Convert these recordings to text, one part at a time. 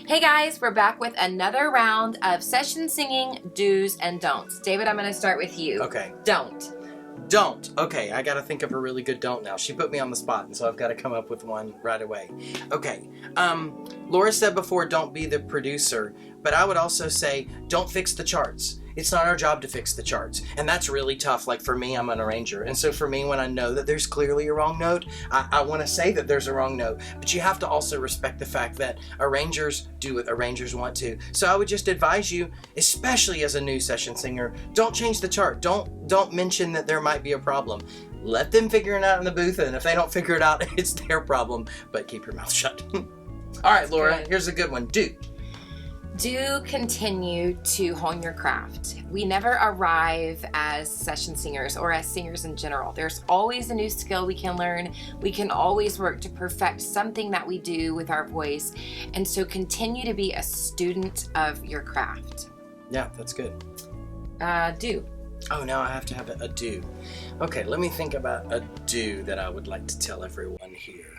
Hey guys, we're back with another round of session singing do's and don'ts. David, I'm going to start with you. Okay. Don't. Don't. Okay, I gotta think of a really good don't now. She put me on the spot, and so I've got to come up with one right away. Okay. Laura said before, don't be the producer, but I would also say, don't fix the charts. It's not our job to fix the charts, and that's really tough. Like for me, I'm an arranger, and so for me, when I know that there's clearly a wrong note, I want to say that there's a wrong note, but you have to also respect the fact that arrangers do what arrangers want to. So I would just advise you, especially as a new session singer, don't change the chart. Don't mention that there might be a problem. Let them figure it out in the booth, and if they don't figure it out, it's their problem, but keep your mouth shut. All right, Laura, here's a good one. Do continue to hone your craft. We never arrive as session singers or as singers in general. There's always a new skill we can learn. We can always work to perfect something that we do with our voice. And so continue to be a student of your craft. Yeah, that's good. Do. Oh, now I have to have a do. Okay, let me think about a do that I would like to tell everyone here.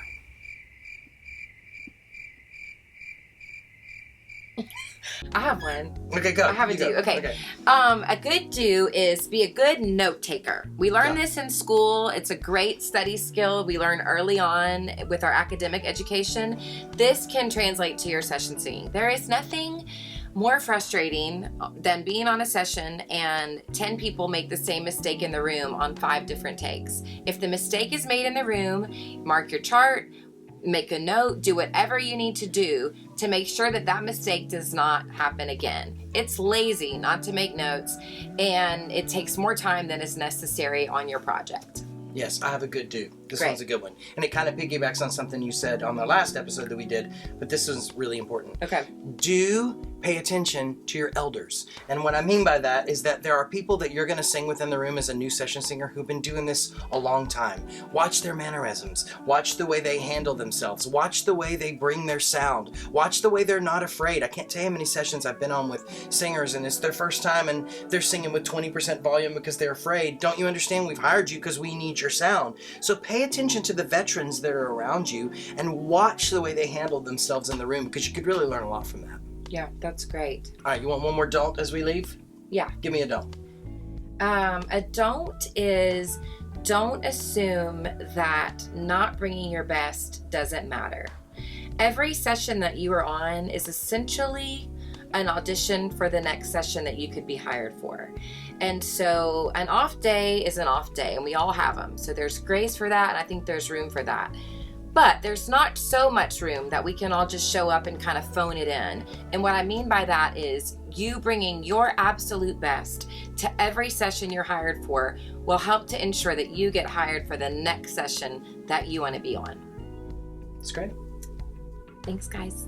I have one. Okay, go. I have a do. Okay. A good do is be a good note taker. We learn this in school. It's a great study skill we learn early on with our academic education. This can translate to your session singing. There is nothing more frustrating than being on a session and 10 people make the same mistake in the room on 5 different takes. If the mistake is made in the room, mark your chart, make a note, do whatever you need to do to make sure that that mistake does not happen again. It's lazy not to make notes, and it takes more time than is necessary on your project. Yes, I have a good do. This Great. one's a good one. And it kind of piggybacks on something you said on the last episode that we did, but this one's really important. Okay. Do pay attention to your elders. And what I mean by that is that there are people that you're going to sing with in the room as a new session singer who've been doing this a long time. Watch their mannerisms. Watch the way they handle themselves. Watch the way they bring their sound. Watch the way they're not afraid. I can't tell you how many sessions I've been on with singers and it's their first time and they're singing with 20% volume because they're afraid. Don't you understand? We've hired you because we need your sound. So pay attention to the veterans that are around you and watch the way they handle themselves in the room because you could really learn a lot from that. Yeah, that's great. All right, you want one more don't as we leave? Yeah. Give me a don't. A don't is don't assume that not bringing your best doesn't matter. Every session that you are on is essentially an audition for the next session that you could be hired for. And so an off day is an off day, and we all have them. So there's grace for that, and I think there's room for that. But there's not so much room that we can all just show up and kind of phone it in. And what I mean by that is you bringing your absolute best to every session you're hired for will help to ensure that you get hired for the next session that you want to be on. That's great. Thanks, guys.